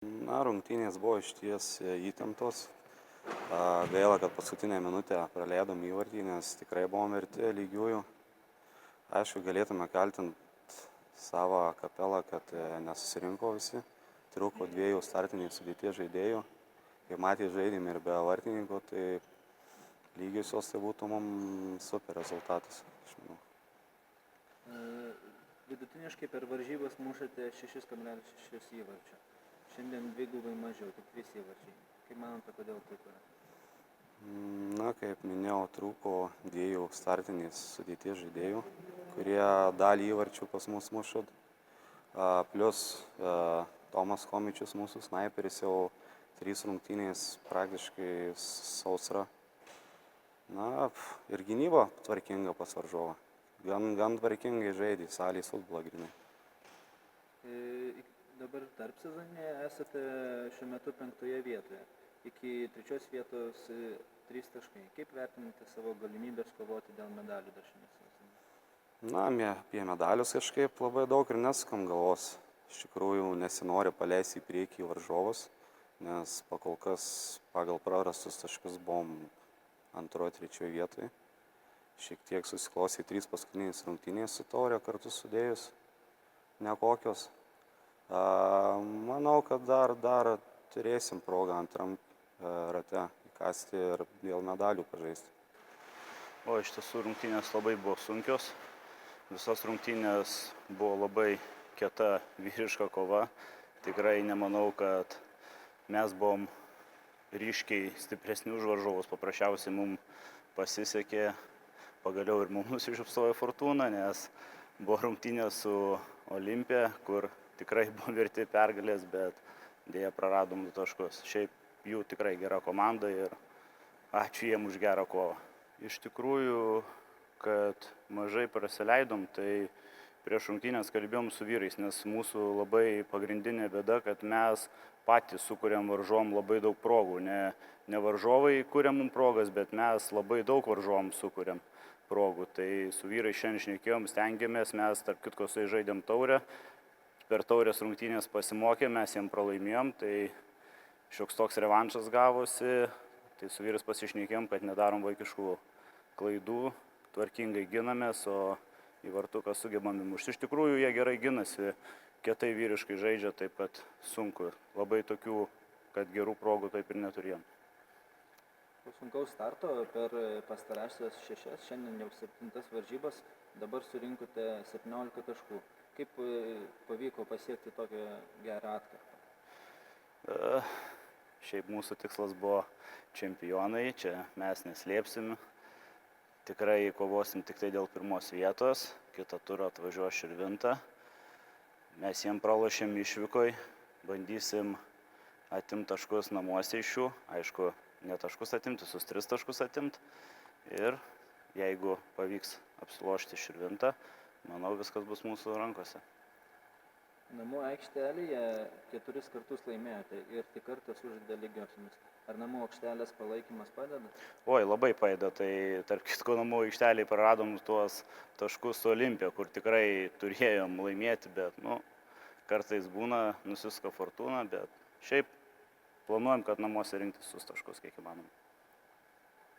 Na, rungtynės buvo išties įtemptos. Gaila, kad paskutinę minutę praleidom įvartį, nes tikrai buvom verti lygiųjų. Aišku, galėtume kaltinti savo kapelą, kad nesusirinko visi. Trūko 2 startinių sudėties žaidėjų. Kaip matė, žaidėme ir be vartininkų, tai lygiosios tai būtų mums super rezultatas, aš manau. Vidutiniškai per varžybas mušate 6,6 įvarčio. Šiandien dvigubai mažiau, tik 3 įvarčiai. Kaip manote, kodėl taip yra? Na, kaip minėjau, trūko 2 startinės sudėties žaidėjų, kurie dalį įvarčių pas mus muša. Plius Tomas Komičius, mūsų snaiperis, jau 3 rungtynės praktiškai sausra. Na, ir gynyba tvarkinga pas varžovą. Gan tvarkingai žaidė, salės futbolą grynai. Dabar tarp sezonėje esate šiuo metu 5 vietoje. Iki 3 vietos 3 taškai. Kaip vertinate savo galimybės kovoti dėl medalių dar šiame sezone? Na, apie medalius kažkaip labai daug ir nesukam galvos. Iš tikrųjų nesinori paleisti į priekį varžovus, nes pakol kas pagal prarastus taškus buvom 2-3 vietoje. Šiek tiek susiklausė 3 paskutinės rungtynės su Taure kartu sudėjus, nekokios. Manau, kad dar turėsim progą antram rate įkasti ir dėl medalių pažaisti. O iš tiesų rungtynės labai buvo sunkios. Visos rungtynės buvo labai kieta vyriška kova. Tikrai nemanau, kad mes buvom ryškiai stipresni už varžovus. Paprasčiausiai mums pasisekė, pagaliau ir mums nusišypsojo fortūna, nes buvo rungtynės su Olimpija, kur tikrai buvo verti pergalės, bet dėja praradom 2 taškus. Šiaip jų tikrai gera komanda ir ačiū jiem už gerą kovą. Iš tikrųjų, kad mažai prasileidom, tai prieš rungtynės kalbėjom su vyrais, nes mūsų labai pagrindinė bėda, kad mes patys sukuriam varžovom labai daug progų. Ne varžovai kuria mums progas, bet mes labai daug varžovom sukuriam progų. Tai su vyrais šiandien šnekėjom, stengiamės, mes tarp kitko su jais žaidėm Taurę. Per Taurės rungtynės pasimokėm, mes jiem pralaimėjom, tai šioks toks revanšas gavosi. Tai su vyrais pasišnekėjom, kad nedarom vaikiškų klaidų, tvarkingai ginamės, o į vartuką sugebam įmušti. Iš tikrųjų, jie gerai ginasi, kietai vyriškai žaidžia, taip kad sunku. Labai tokių, kad gerų progų taip ir neturėjom. Po sunkaus starto per pastarąsias 6, šiandien jau 7 varžybas, dabar surinkote 17 taškų. Kaip pavyko pasiekti tokią gerą atkarpą? Šiaip mūsų tikslas buvo čempionai, čia mes neslėpsim. Tikrai kovosim tik tai dėl 1 vietos, kitą turą atvažiuos Širvinta. Mes jiem pralošėm išvykoj, bandysim atimti taškus namuose iš jų. Aišku, ne taškus atimti, visus 3 taškus atimti. Ir jeigu pavyks apsilošti Širvintą, manau, viskas bus mūsų rankose. Namų aikštelėje 4 kartus laimėjote ir tik kartą sužaidė lygiosiomis. Ar namų aikštelės palaikymas padeda? Oi, labai padeda. Tai tarp kitko namų aikštelėje praradom tuos taškus su Olimpija, kur tikrai turėjom laimėti, bet kartais būna, nusiska fortūna, bet šiaip planuojam, kad namuose rinkti visus taškus, kiek įmanoma.